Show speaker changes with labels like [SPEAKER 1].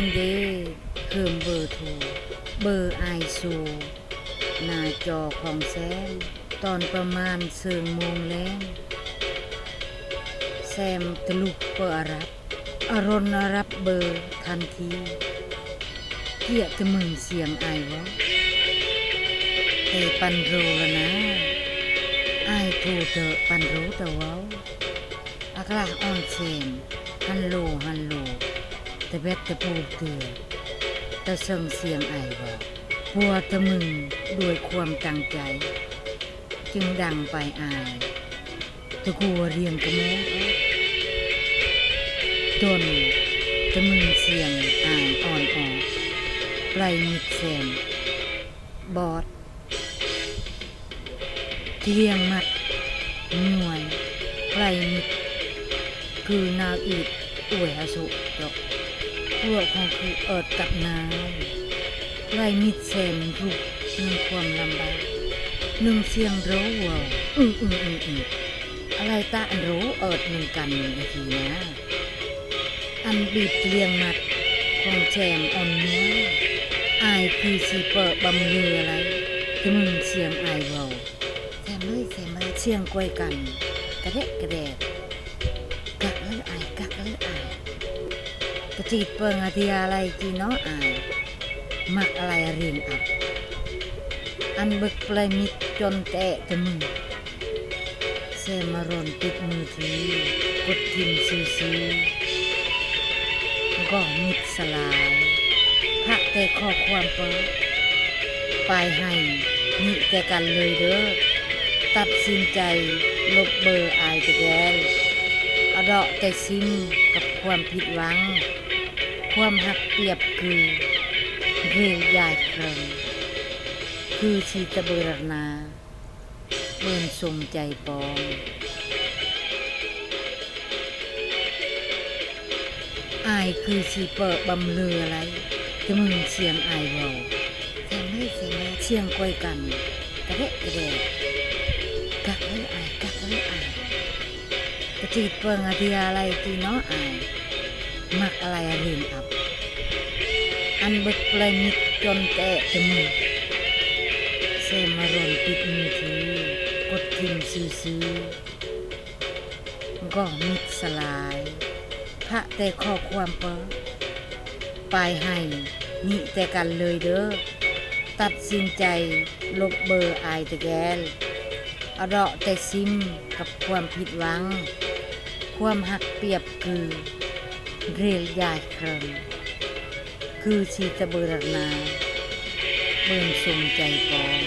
[SPEAKER 1] ญเด้เพิ่มเบอร์โทรเบอร์ไอซูหน้าจอของแซมตอนประมาณ10 โมงแล้งแซมตะลุกเปิดรับอารณรับเบอร์ทันทีเกียจะมึงเสียงไอวะแต่ปันโรละนะไอโทรเถอะปันโรแต่ว้าอากาศอ่อนเซมฮัลโหลฮัลโหลแต่เบ็ดแต่ปูเตือแต่ส่งเสียงไอวะพัวตะมึงด้วยความตั้งใจจึงดังไปอายตะกัวเรียงกระโมงจนตะมึงเสียงอายอ่อนออกไกลมิดแซมบอดเที่ยงมัดหน่วยไกลมิดคือนาวอีดอวยอสุจบพวกของคือเอิดกับนาวไกลมิดแซมรูปมีความลำบากหนึ่งเสียงรู้ว่าอะไรตาอันรู้เอิดหนึ่งกันนาทีนะอันบีบเลียงมัดของแจมอ่อนเนื้ออายคือสีเปิดบำเลืออะไรจะมึงเสียงอายเบาแซมเลยเสียงกวยกันกระเดะกระแดดกักเลยอายกระจีดเปิงอาทิอะไรจีน้ออายมักอะไรเรียงอับอันบึกปลายมิดจนแตะจะมึงแซมมารอนติดมือถือกดทิมซื้อก็มิดสลายพักแต่ข้อความเปิดไปให้นี่แต่กันเลยเด้อตัดสินใจลบเบอร์อายตะแกนอดอกแต่ซิมกับความผิดหวังความหักเปรียบคือเรียยายเครมคือชีตะเบรนาเบิ่นทรงใจปองอายคือชีเปิดบำเลืออะไรจะมึงเสียงอายเบาแทนไม่เสียงเสียงกวยกันกระเดะกระแดะกักเลยอายกระจีดเปิงอาทิอะไรที่น้ออายมักอะไรเรียงอับอันบึกปลายมิดจนแตะจะมึงแซมมารอนปิดมือถือกดทิมซื้อก็มิดสลายพระแต่ข้อความเปิดไปให้นี่แต่กันเลยเด้อตัดสินใจลบเบอร์อายตะแกนอดอกแต่ซิมกับความผิดหวังความหักเปรียบคือเรียลยายเครมคือชีตะเบรนาเบิ่นทรงใจปอง